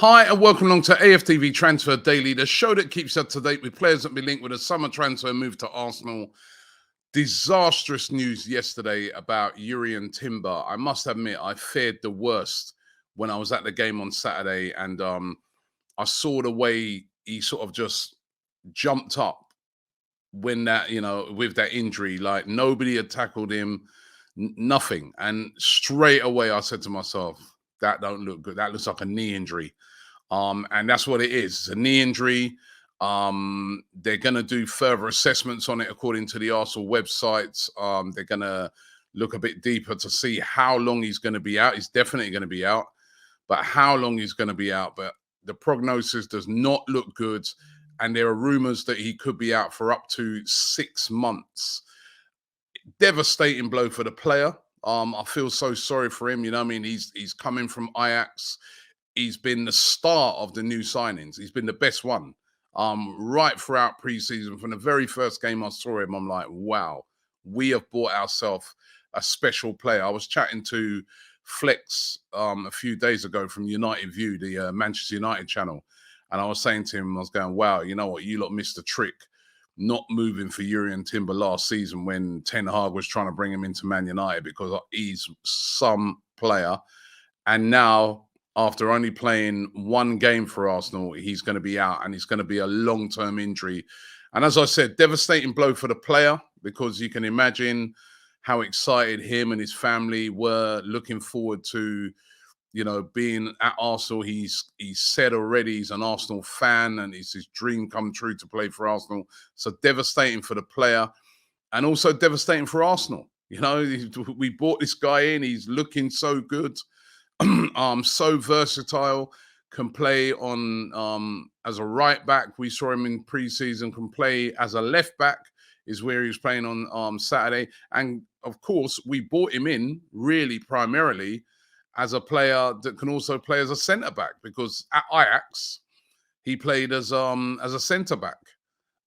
Hi, and welcome along to AFTV Transfer Daily, the show that keeps up to date with players that be linked with a summer transfer move to Arsenal. Disastrous news yesterday about Urian Timber. I must admit, I feared the worst when I was at the game on Saturday, and I saw the way he sort of just jumped up when with that injury. Like nobody had tackled him, nothing. And straight away, I said to myself, that don't look good. That looks like a knee injury. And that's what it is. It's a knee injury. They're going to do further assessments on it according to the Arsenal websites. They're going to look a bit deeper to see how long he's going to be out. He's definitely going to be out, but how long he's going to be out. But the prognosis does not look good. And there are rumors that he could be out for up to 6 months. Devastating blow for the player. I feel so sorry for him. You know what I mean? He's coming from Ajax. He's been the star of the new signings. He's been the best one right throughout preseason. From the very first game I saw him, I'm like, wow, we have bought ourselves a special player. I was chatting to Flex a few days ago from United View, the Manchester United channel. And I was saying to him, I was going, wow, you know what? You lot missed the trick not moving for Urian Timber last season when Ten Hag was trying to bring him into Man United because he's some player. And now, after only playing one game for Arsenal, he's going to be out, and it's going to be a long-term injury. And as I said, devastating blow for the player, because you can imagine how excited him and his family were looking forward to, being at Arsenal. He's said already he's an Arsenal fan, and it's his dream come true to play for Arsenal. So devastating for the player, and also devastating for Arsenal. We bought this guy in. He's looking so good. So versatile, can play on as a right back. We saw him in preseason, can play as a left back, is where he was playing on Saturday. And of course, we bought him in really primarily as a player that can also play as a centre back, because at Ajax he played as a centre back.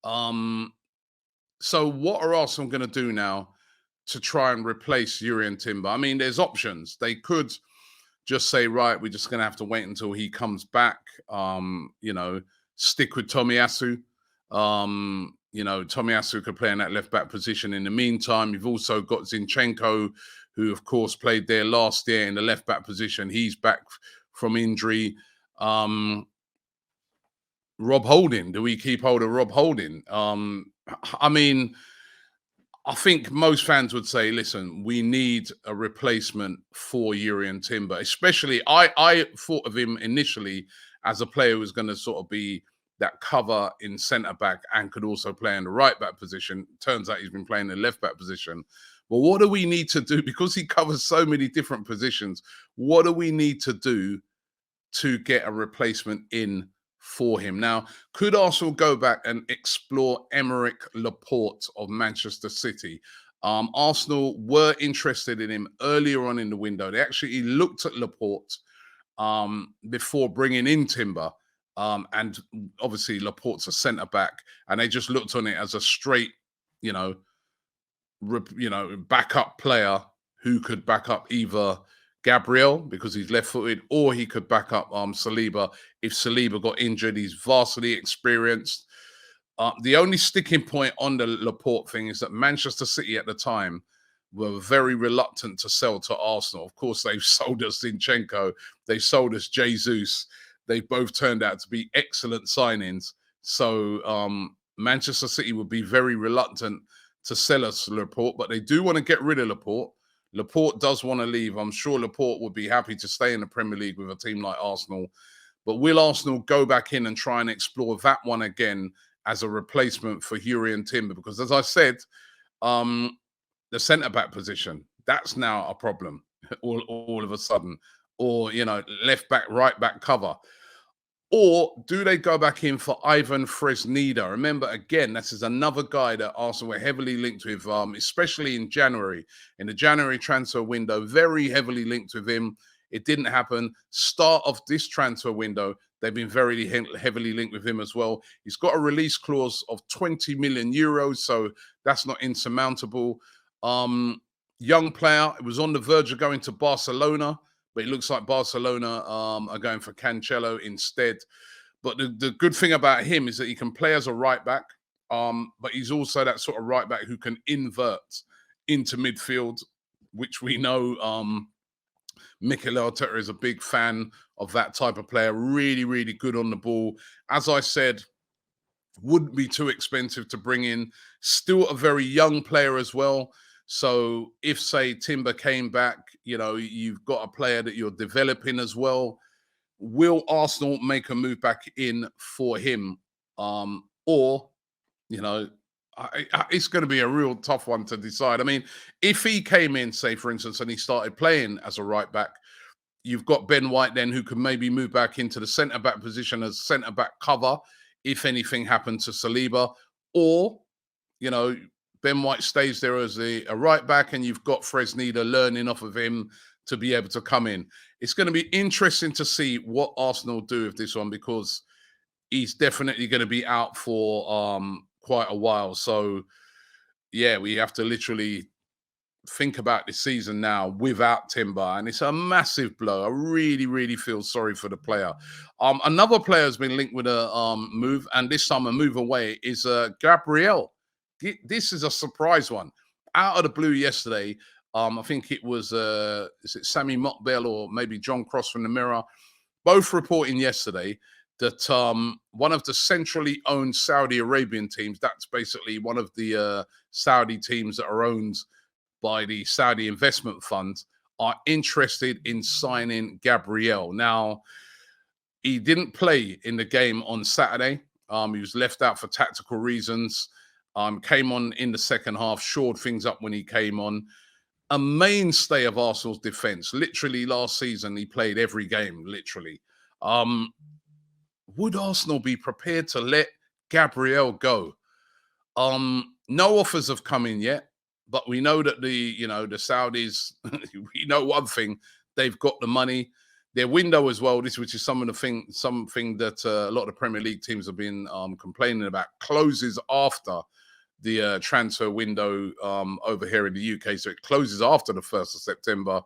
So what are Arsenal going to do now to try and replace Urian Timber? I mean, there's options. They could just say, right, we're just going to have to wait until he comes back. Stick with Tomiyasu. Tomiyasu could play in that left back position. In the meantime, you've also got Zinchenko, who of course played there last year in the left back position. He's back from injury. Rob Holding. Do we keep hold of Rob Holding? I think most fans would say, listen, we need a replacement for Urian Timber. Especially, I thought of him initially as a player who was going to sort of be that cover in centre-back and could also play in the right-back position. Turns out he's been playing in the left-back position. But what do we need to do? Because he covers so many different positions, what do we need to do to get a replacement in for him? Now, could Arsenal go back and explore Aymeric Laporte of Manchester City? Arsenal were interested in him earlier on in the window. They actually looked at Laporte before bringing in Timber. And obviously Laporte's a centre back, and they just looked on it as a straight, backup player who could back up either Gabriel, because he's left-footed, or he could back up Saliba if Saliba got injured. He's vastly experienced. The only sticking point on the Laporte thing is that Manchester City at the time were very reluctant to sell to Arsenal. Of course, they've sold us Zinchenko. They sold us Jesus. They both turned out to be excellent signings. So Manchester City would be very reluctant to sell us Laporte, but they do want to get rid of Laporte. Laporte does want to leave. I'm sure Laporte would be happy to stay in the Premier League with a team like Arsenal. But will Arsenal go back in and try and explore that one again as a replacement for Urian Timber? Because as I said, the centre-back position, that's now a problem all of a sudden. Or, left-back, right-back cover. Or do they go back in for Ivan Fresneda? Remember, again, this is another guy that Arsenal were heavily linked with, especially in January. In the January transfer window, very heavily linked with him. It didn't happen. Start of this transfer window, they've been very heavily linked with him as well. He's got a release clause of 20 million euros, so that's not insurmountable. Young player, it was on the verge of going to Barcelona, but it looks like Barcelona are going for Cancelo instead. But the good thing about him is that he can play as a right back, but he's also that sort of right back who can invert into midfield, which we know Mikel Arteta is a big fan of that type of player. Really, really good on the ball. As I said, wouldn't be too expensive to bring in. Still a very young player as well. So if, say, Timber came back, you've got a player that you're developing as well. Will Arsenal make a move back in for him? Or, it's going to be a real tough one to decide. I mean, if he came in, say, for instance, and he started playing as a right back, you've got Ben White then who can maybe move back into the centre-back position as centre-back cover if anything happened to Saliba. Or, Ben White stays there as a right back and you've got Fresneda learning off of him to be able to come in. It's going to be interesting to see what Arsenal do with this one because he's definitely going to be out for quite a while. So, yeah, we have to literally think about this season now without Timber, and it's a massive blow. I really, really feel sorry for the player. Another player has been linked with a move, and this time a move away, is Gabriel. This is a surprise one. Out of the blue yesterday, I think it was, is it Sammy Mokbel or maybe John Cross from the Mirror, both reporting yesterday that one of the centrally owned Saudi Arabian teams, that's basically one of the Saudi teams that are owned by the Saudi investment fund, are interested in signing Gabriel. Now, he didn't play in the game on Saturday. He was left out for tactical reasons. Came on in the second half, shored things up when he came on. A mainstay of Arsenal's defence. Literally last season, he played every game, literally. Would Arsenal be prepared to let Gabriel go? No offers have come in yet. But we know that the Saudis, we know one thing, they've got the money. Their window as well, which is something that a lot of the Premier League teams have been complaining about, closes after the transfer window over here in the UK. So it closes after the 1st of September.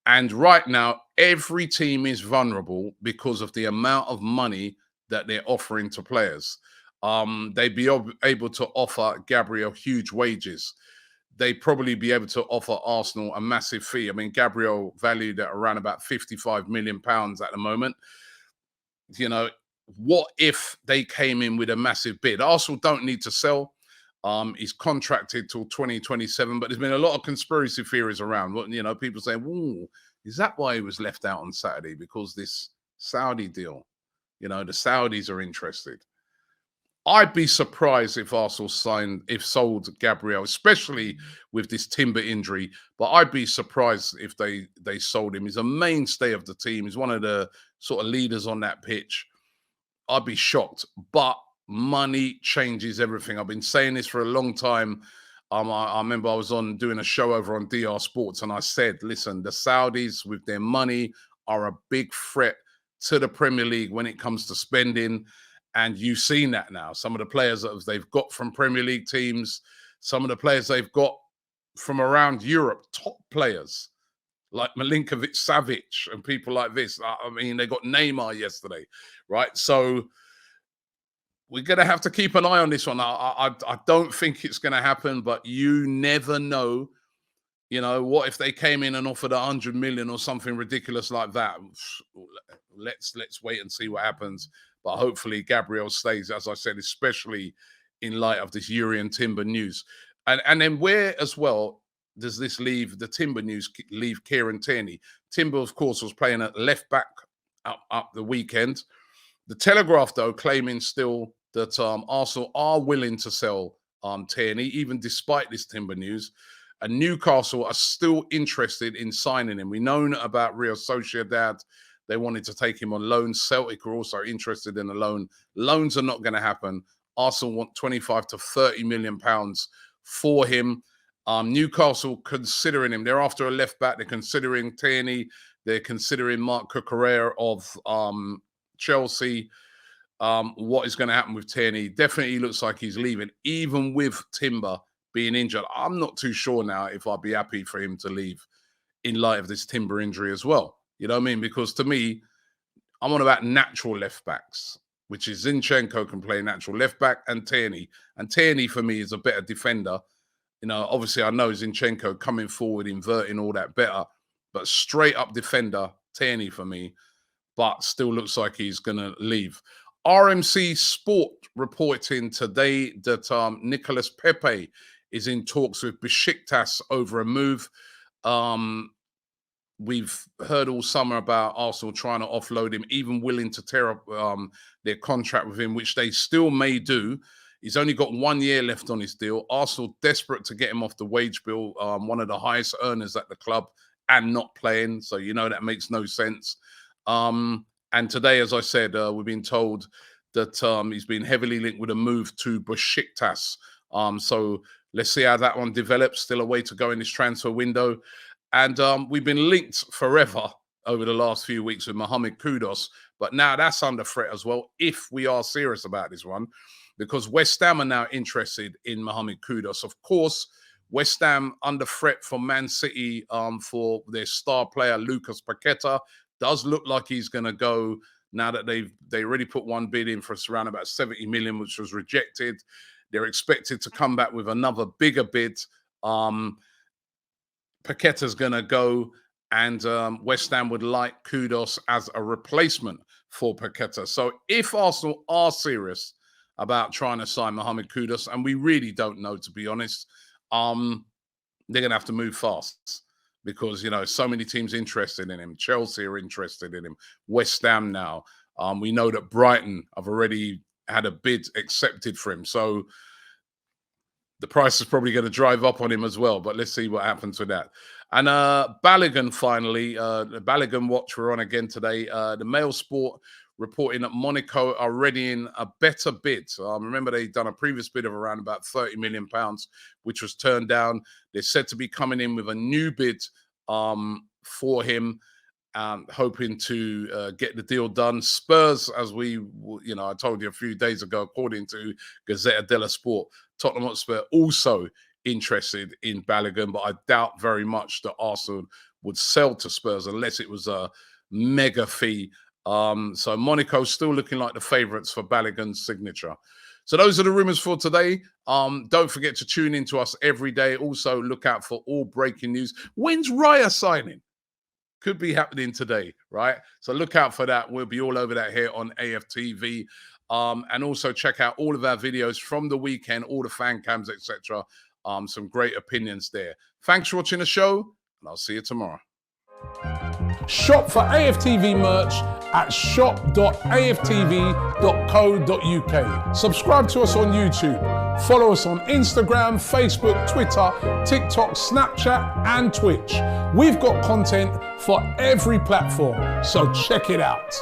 And right now, every team is vulnerable because of the amount of money that they're offering to players. They'd be able to offer Gabriel huge wages. They'd probably be able to offer Arsenal a massive fee. I mean, Gabriel valued at around about £55 million at the moment. What if they came in with a massive bid? Arsenal don't need to sell. He's contracted till 2027, but there's been a lot of conspiracy theories around. People saying, "Ooh, is that why he was left out on Saturday? Because this Saudi deal, the Saudis are interested." I'd be surprised if Arsenal sold Gabriel, especially with this Timber injury. But I'd be surprised if they sold him. He's a mainstay of the team. He's one of the sort of leaders on that pitch. I'd be shocked. But money changes everything. I've been saying this for a long time. I remember I was doing a show over on DR Sports, and I said, listen, the Saudis with their money are a big threat to the Premier League when it comes to spending. And you've seen that now. Some of the players that they've got from Premier League teams, some of the players they've got from around Europe, top players like Milinkovic-Savic and people like this. I mean, they got Neymar yesterday, right? So we're going to have to keep an eye on this one. I don't think it's going to happen, but you never know. What if they came in and offered 100 million or something ridiculous like that? Let's wait and see what happens. But hopefully Gabriel stays, as I said, especially in light of this Urian Timber news. And then where as well does this leave the Timber news leave Kieran Tierney? Timber, of course, was playing at left back up the weekend. The Telegraph, though, claiming still that Arsenal are willing to sell Tierney, even despite this Timber news. And Newcastle are still interested in signing him. We know about Real Sociedad. They wanted to take him on loan. Celtic are also interested in a loan. Loans are not going to happen. Arsenal want 25 to 30 million pounds for him. Newcastle considering him. They're after a left back. They're considering Tierney. They're considering Mark Cucurella of Chelsea. What is going to happen with Tierney? Definitely looks like he's leaving, even with Timber being injured. I'm not too sure now if I'd be happy for him to leave in light of this Timber injury as well. You know what I mean? Because to me, I'm on about natural left backs, which is Zinchenko can play natural left back and Tierney. And Tierney for me is a better defender. You know, obviously I know Zinchenko coming forward, inverting all that better, but straight up defender, Tierney for me, but still looks like he's going to leave. RMC Sport reporting today that Nicolas Pepe is in talks with Besiktas over a move. We've heard all summer about Arsenal trying to offload him, even willing to tear up their contract with him, which they still may do. He's only got 1 year left on his deal. Arsenal desperate to get him off the wage bill, one of the highest earners at the club, and not playing. So, you know, that makes no sense. And today, as I said, we've been told that he's been heavily linked with a move to Besiktas. So let's see how that one develops. Still a way to go in this transfer window. And we've been linked forever over the last few weeks with Mohamed Kudus. But now that's under threat as well, if we are serious about this one, because West Ham are now interested in Mohamed Kudus. Of course, West Ham under threat from Man City for their star player, Lucas Paqueta. Does look like he's going to go now that they already put one bid in for around about 70 million, which was rejected. They're expected to come back with another bigger bid. Paqueta's going to go, and West Ham would like Kudus as a replacement for Paqueta. So if Arsenal are serious about trying to sign Mohamed Kudus, and we really don't know, to be honest, they're going to have to move fast. Because, you know, so many teams interested in him. Chelsea are interested in him. West Ham now. We know that Brighton have already had a bid accepted for him. So the price is probably going to drive up on him as well. But let's see what happens with that. And Balogun finally, the Balogun watch we're on again today. The Mail Sport reporting that Monaco are readying a better bid. Remember, they'd done a previous bid of around about £30 million, which was turned down. They're said to be coming in with a new bid for him, hoping to get the deal done. Spurs, as I told you a few days ago, according to Gazzetta dello Sport, Tottenham Hotspur also interested in Balogun, but I doubt very much that Arsenal would sell to Spurs unless it was a mega fee. So Monaco still looking like the favourites for Balogun's signature. So those are the rumours for today. Don't forget to tune in to us every day. Also, look out for all breaking news. When's Raya signing? Could be happening today, right? So look out for that. We'll be all over that here on AFTV. And also check out all of our videos from the weekend, all the fan cams, etc. Some great opinions there. Thanks for watching the show, and I'll see you tomorrow. Shop for AFTV merch at shop.aftv.co.uk. Subscribe to us on YouTube. Follow us on Instagram, Facebook, Twitter, TikTok, Snapchat, and Twitch. We've got content for every platform, so check it out.